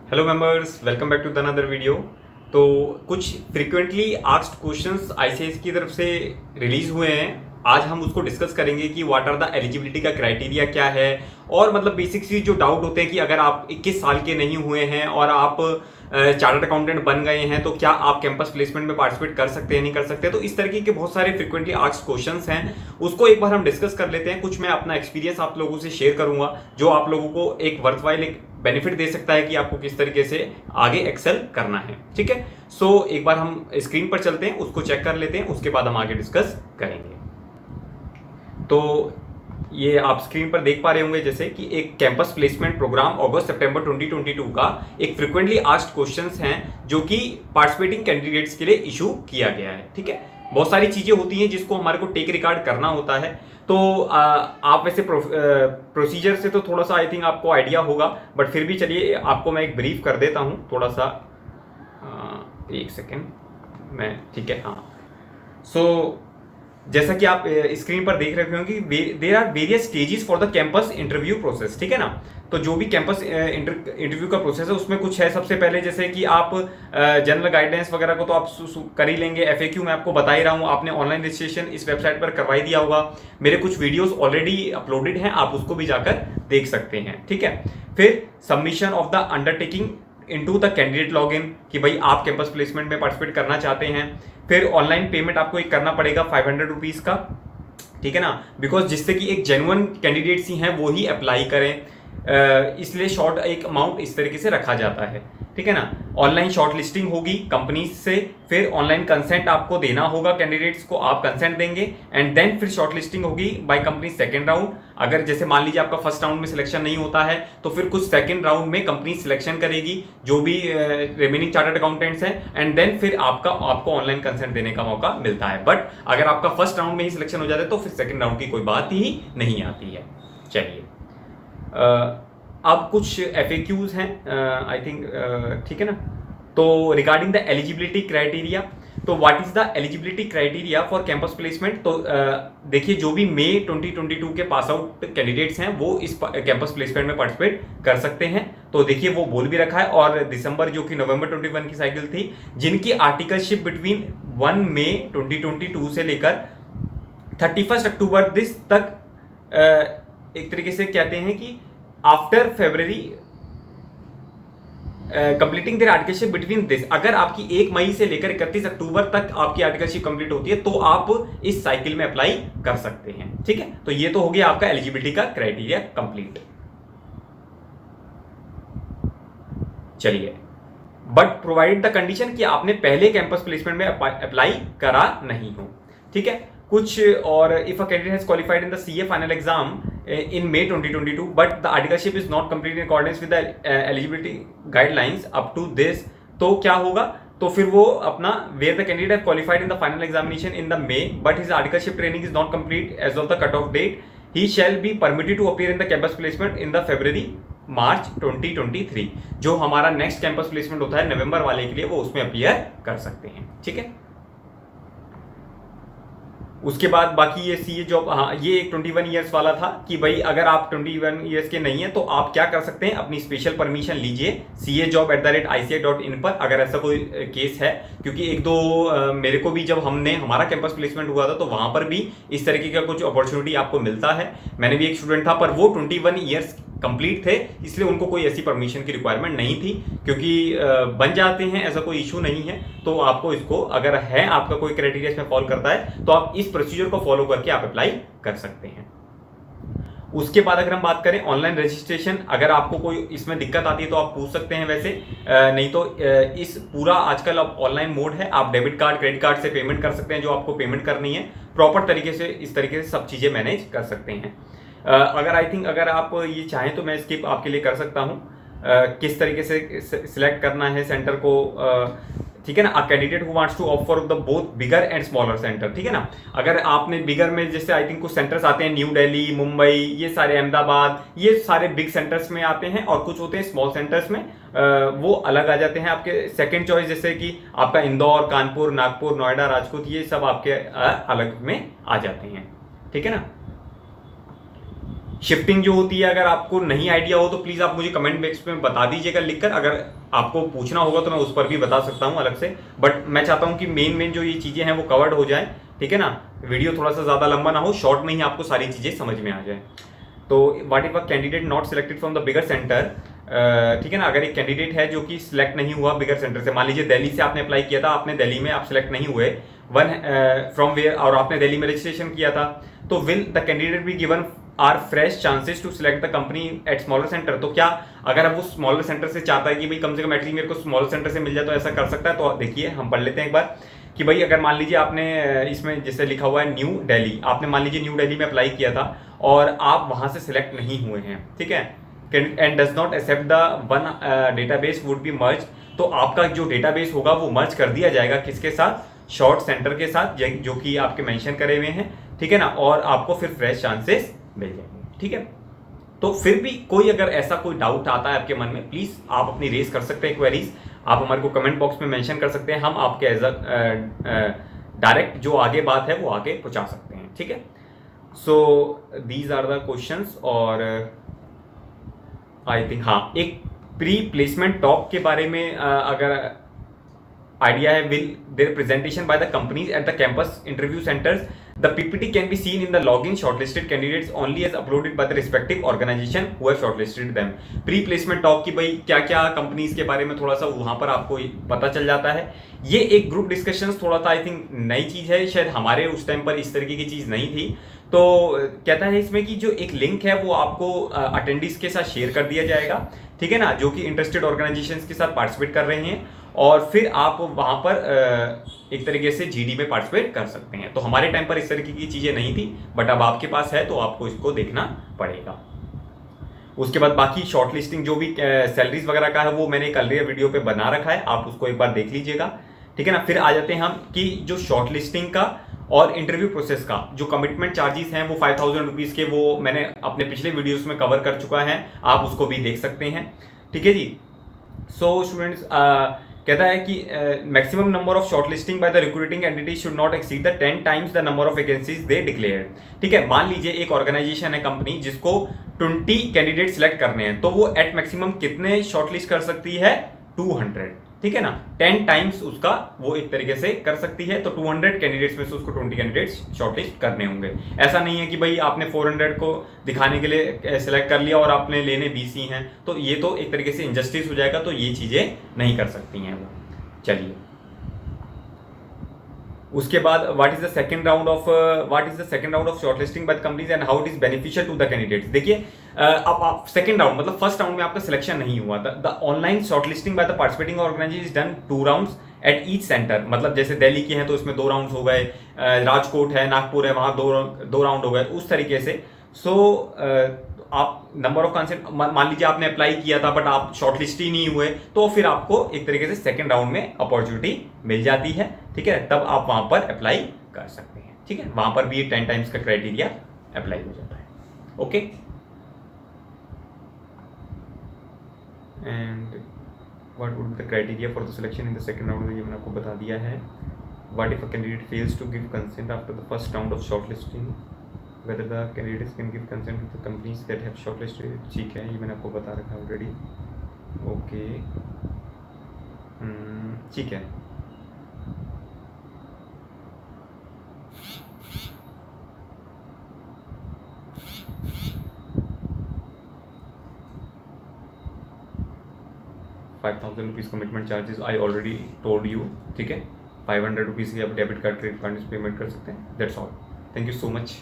Hello members, welcome back to the another video. तो कुछ frequently asked questions ICS की तरफ से रिलीज हुए हैं। आज हम उसको डिस्कस करेंगे कि व्हाट आर द एलिजिबिलिटी का क्राइटेरिया क्या है, और मतलब बेसिक सी जो डाउट होते हैं कि अगर आप 21 साल के नहीं हुए हैं और आप चार्टर्ड अकाउंटेंट बन गए हैं तो क्या आप कैंपस प्लेसमेंट में पार्टिसिपेट कर सकते हैं, नहीं कर सकते। तो इस तरीके के बहुत सारे फ्रीक्वेंटली आस्क्ड क्वेश्चंस हैं, उसको एक बार हम डिस्कस कर लेते हैं। कुछ मैं अपना एक्सपीरियंस आप लोगों से शेयर करूंगा जो आप लोगों को एक वर्थवाइल एक बेनिफिट दे सकता है कि आपको किस तरीके से आगे एक्सेल करना है। ठीक है, सो एक बार हम स्क्रीन पर चलते हैं, उसको चेक कर लेते हैं, उसके बाद हम आगे डिस्कस करेंगे। तो ये आप स्क्रीन पर देख पा रहे होंगे जैसे कि एक कैंपस प्लेसमेंट प्रोग्राम अगस्त सितंबर 2022 का एक फ्रीक्वेंटली आस्क्ड क्वेश्चंस हैं जो कि पार्टिसिपेटिंग कैंडिडेट्स के लिए इशू किया गया है। ठीक है, बहुत सारी चीजें होती हैं जिसको हमारे को टेक रिकॉर्ड करना होता है। तो आप वैसे प्रोसीजर से तो थोड़ा सा आई थिंक आपको आइडिया होगा, बट फिर भी चलिए आपको मैं एक ब्रीफ कर देता हूं थोड़ा सा। एक सेकेंड मैं, ठीक है, हाँ। सो जैसा कि आप स्क्रीन पर देख रहे होंगे there are various stages for the campus interview process. ठीक है ना, तो जो भी कैंपस इंटरव्यू का प्रोसेस है उसमें कुछ है। सबसे पहले जैसे कि आप जनरल गाइडेंस वगैरह को तो आप कर ही लेंगे। एफएक्यू मैं आपको बता ही रहा हूँ, आपने ऑनलाइन रजिस्ट्रेशन इस वेबसाइट पर करवाई दिया होगा। मेरे कुछ वीडियोस ऑलरेडी अपलोडेड हैं, आप उसको भी जाकर देख सकते हैं। ठीक है, फिर submission of the undertaking into the candidate login कि भाई आप कैंपस प्लेसमेंट में पार्टिसिपेट करना चाहते हैं। फिर ऑनलाइन पेमेंट आपको एक करना पड़ेगा 500 रुपीज का। ठीक है ना, बिकॉज जिससे कि एक जेन्युइन कैंडिडेट्स ही हैं वो ही अप्लाई करें, इसलिए शॉर्ट एक अमाउंट इस तरीके से रखा जाता है। ठीक है ना, ऑनलाइन शॉर्ट लिस्टिंग होगी कंपनीज से, फिर ऑनलाइन कंसेंट आपको देना होगा कैंडिडेट्स को, आप कंसेंट देंगे एंड देन फिर शॉर्ट लिस्टिंग होगी बाय कंपनी सेकंड राउंड। अगर जैसे मान लीजिए आपका फर्स्ट राउंड में सिलेक्शन नहीं होता है तो फिर कुछ सेकंड राउंड में कंपनी सिलेक्शन करेगी जो भी रिमेनिंग चार्टर्ड अकाउंटेंट्स हैं, एंड देन फिर आपको ऑनलाइन कंसेंट देने का मौका मिलता है। बट अगर आपका फर्स्ट राउंड में ही सिलेक्शन हो जाता है तो फिर सेकंड राउंड की कोई बात ही नहीं आती है। चलिए अब कुछ FAQs हैं आई थिंक, ठीक है ना। तो रिगार्डिंग द एलिजिबिलिटी क्राइटेरिया, तो what is the eligibility criteria for campus placement. तो देखिए जो भी मई 2022 के पास आउट कैंडिडेट्स हैं वो इस कैंपस प्लेसमेंट में पार्टिसिपेट कर सकते हैं। तो देखिए वो बोल भी रखा है, और दिसंबर जो कि नवंबर 21 की साइकिल थी, जिनकी आर्टिकलशिप बिटवीन 1 मई 2022 से लेकर 31 अक्टूबर दिस तक एक तरीके से कहते हैं कि after February completing there articleship between this, अगर आपकी 1 मई से लेकर 31 अक्टूबर तक आपकी आर्टिकलशिप कंप्लीट होती है तो आप इस साइकिल में अप्लाई कर सकते हैं। ठीक है, तो ये तो हो गया आपका एलिजिबिलिटी का क्राइटेरिया कंप्लीट। चलिए, बट प्रोवाइड द कंडीशन कि आपने पहले कैंपस प्लेसमेंट में अप्लाई करा नहीं हो। ठीक है, कुछ और if a candidate has qualified in the CA final exam in May 2022 but the articleship is not complete in accordance with the eligibility guidelines up to this, तो क्या होगा, तो फिर वो अपना where the candidate have qualified in the final examination in the May but his articleship training is not complete as of the cut-off date, he shall be permitted to appear in the campus placement in the February March 2023। जो हमारा next campus placement होता है नवंबर वाले के लिए, वो उसमें appear कर सकते हैं। ठीक है, उसके बाद बाकी ये CA जॉब, हाँ ये एक 21 ईयर्स वाला था कि भाई अगर आप 21 ईयर्स के नहीं है तो आप क्या कर सकते हैं, अपनी स्पेशल परमिशन लीजिए cajob@ici.in पर, अगर ऐसा कोई केस है। क्योंकि एक दो मेरे को भी जब हमारा कैंपस प्लेसमेंट हुआ था तो वहां पर भी इस तरीके का कुछ अपॉर्चुनिटी आपको मिलता है। मैंने भी एक स्टूडेंट था पर वो 21 ईयर्स कंप्लीट थे, इसलिए उनको कोई ऐसी परमिशन की रिक्वायरमेंट नहीं थी, क्योंकि बन जाते हैं, ऐसा कोई इशू नहीं है। तो आपको इसको, अगर है आपका कोई क्राइटेरिया इसमें फॉलो करता है तो आप इस प्रोसीजर को फॉलो करके आप अप्लाई कर सकते हैं। उसके बाद अगर हम बात करें ऑनलाइन रजिस्ट्रेशन, अगर आपको कोई इसमें दिक्कत आती है तो आप पूछ सकते हैं वैसे, नहीं तो इस पूरा आजकल ऑनलाइन मोड है, आप डेबिट कार्ड क्रेडिट कार्ड से पेमेंट कर सकते हैं। जो आपको पेमेंट करनी है प्रॉपर तरीके से, इस तरीके से सब चीजें मैनेज कर सकते हैं। अगर आई थिंक अगर आप ये चाहें तो मैं स्किप आपके लिए कर सकता हूं किस तरीके से सिलेक्ट करना है सेंटर को। ठीक है ना, a candidate who wants to offer the both bigger and smaller centre. ठीक है ना, अगर आपने बिगर में जैसे आई थिंक कुछ सेंटर्स आते हैं, न्यू दिल्ली, मुंबई, ये सारे अहमदाबाद, ये सारे बिग सेंटर्स में आते हैं, और कुछ होते हैं स्मॉल सेंटर्स में, वो अलग आ जाते हैं आपके सेकंड चॉइस, जैसे कि आपका इंदौर, कानपुर, नागपुर, नोएडा, राजकोट, ये सब आपके अलग में आ जाते हैं। ठीक है ना, शिफ्टिंग जो होती है, अगर आपको नहीं आइडिया हो तो प्लीज आप मुझे कमेंट बॉक्स में बता दीजिएगा लिखकर। अगर आपको पूछना होगा तो मैं उस पर भी बता सकता हूं अलग से, बट मैं चाहता हूं कि मेन जो ये चीजें हैं वो कवर्ड हो जाए, ठीक है ना। वीडियो थोड़ा सा ज्यादा लंबा ना हो, शॉर्ट में ही आपको सारी चीजें समझ में आ जाए। तो what if a candidate not selected from the bigger centre, ठीक है ना। अगर एक कैंडिडेट है जो कि सिलेक्ट नहीं हुआ बिगर सेंटर से, मान लीजिए दिल्ली से आपने अप्लाई किया था, आपने दिल्ली में आप सिलेक्ट नहीं हुए, वन फ्रॉम वेयर, और आपने दिल्ली में रजिस्ट्रेशन किया था, तो will the candidate be given are fresh chances to select the company at smaller centre. तो क्या अगर अब वो स्मॉलर सेंटर से चाहता है कि भाई कम से कम एटलीस्ट मेरे को स्मॉलर सेंटर से मिल जाए, तो ऐसा कर सकता है। तो देखिए हम पढ़ लेते हैं एक बार कि भाई अगर मान लीजिए आपने इसमें जैसे लिखा हुआ है न्यू दिल्ली, आपने मान लीजिए न्यू दिल्ली में अप्लाई किया था और आप वहां से सिलेक्ट नहीं हुए हैं, ठीक है, and does not accept the one database would be merge, तो आपका जो डेटाबेस होगा वो मर्ज कर दिया जाएगा किसके साथ, शॉर्ट सेंटर के साथ, जो कि आपके मेंशन करे हुए हैं, ठीक है ना, और आपको फिर फ्रेश चांसेस मिल जाएंगे, ठीक है। तो फिर भी कोई अगर ऐसा कोई डाउट आता है आपके मन में, प्लीज आप अपनी रेस कर सकते हैं क्वेरीज, आप हमारे को कमेंट बॉक्स में मेंशन कर सकते हैं, हम आपके एज डायरेक्ट जो आगे बात है वो आगे पहुंचा सकते हैं, ठीक है। So these are the questions. और आई थिंक हाँ, एक प्री प्लेसमेंट टॉक के बारे में अगर आइडिया है, will there presentation by the companies at the campus interview centres, the PPT can be seen in the login shortlisted candidates only as uploaded by the respective organization who have shortlisted them। Pre placement talk की भाई क्या क्या companies के बारे में थोड़ा सा वहां पर आपको पता चल जाता है। ये एक ग्रुप डिस्कशन थोड़ा सा आई थिंक नई चीज है, शायद हमारे उस टाइम पर इस तरीके की चीज नहीं थी। तो कहता है इसमें कि जो एक लिंक है वो आपको अटेंडीज के साथ शेयर कर दिया जाएगा, ठीक है ना, जो कि इंटरेस्टेड ऑर्गेनाइजेशंस के साथ पार्टिसिपेट कर रहे हैं, और फिर आप वहां पर एक तरीके से जीडी में पार्टिसिपेट कर सकते हैं। तो हमारे टाइम पर इस तरीके की चीजें नहीं थी, बट अब आपके पास है तो आपको इसको देखना पड़ेगा। उसके बाद बाकी शॉर्ट लिस्टिंग जो भी सैलरीज वगैरह का है वो मैंने एक अर्लियर वीडियो पे बना रखा है, आप उसको एक बार देख लीजिएगा, ठीक है ना। फिर आ जाते हैं हम कि जो शॉर्ट लिस्टिंग का और इंटरव्यू प्रोसेस का जो कमिटमेंट चार्जेस हैं वो 5000 रुपीज के, वो मैंने अपने पिछले वीडियोस में कवर कर चुका है, आप उसको भी देख सकते हैं, ठीक है जी। सो स्टूडेंट्स, कहता है कि maximum number of shortlisting by the recruiting entity should not exceed the 10 times the number of vacancies they declare, ठीक है। मान लीजिए एक ऑर्गेनाइजेशन है, कंपनी, जिसको 20 कैंडिडेट सिलेक्ट करने हैं, तो वो एट मैक्सिमम कितने शॉर्टलिस्ट कर सकती है, 200, ठीक है ना। 10 टाइम्स उसका वो एक तरीके से कर सकती है, तो 200 कैंडिडेट्स में से उसको 20 कैंडिडेट्स शॉर्टलिस्ट करने होंगे। ऐसा नहीं है कि भाई आपने 400 को दिखाने के लिए सिलेक्ट कर लिया और आपने लेने 20 ही हैं, तो ये तो एक तरीके से इनजस्टिस हो जाएगा, तो ये चीजें नहीं कर सकती हैं वो। चलिए, उसके बाद what is the second round of shortlisting by the companies and how it is beneficial to the candidates. देखिए, अब आप सेकंड राउंड मतलब फर्स्ट राउंड में आपका सिलेक्शन नहीं हुआ, the online shortlisting by the participating organisation is done 2 rounds at each centre. मतलब जैसे दिल्ली के हैं तो इसमें 2 राउंड हो गए, राजकोट है, नागपुर है, वहां 2 राउंड हो गए, उस तरीके से। सो आप नंबर ऑफ कंसेंट, मान लीजिए आपने अप्लाई किया था बट आप शॉर्टलिस्ट ही नहीं हुए, तो फिर आपको एक तरीके से सेकंड राउंड में अपॉर्चुनिटी मिल जाती है, ठीक है, तब आप वहां पर अप्लाई कर सकते हैं, ठीक है। वहां पर भी 10 टाइम्स का क्राइटेरिया अप्लाई हो जाता है, okay. And what would be the criteria for the selection in the second round, ये मैंने आपको बता दिया है। What if a candidate fails to give consent after the first round of shortlisting, whether the candidates can give consent to the companies that have shortlisted, ठीक है, ये मैंने आपको बता रखा है ऑलरेडी, ओके, ठीक है। ₹5000 commitment charges I already told you, ठीक है। 500 रुपीज़ की आप डेबिट कार्ड क्रेडिट कार्ड से पेमेंट कर सकते हैं, that's all. Thank you so much.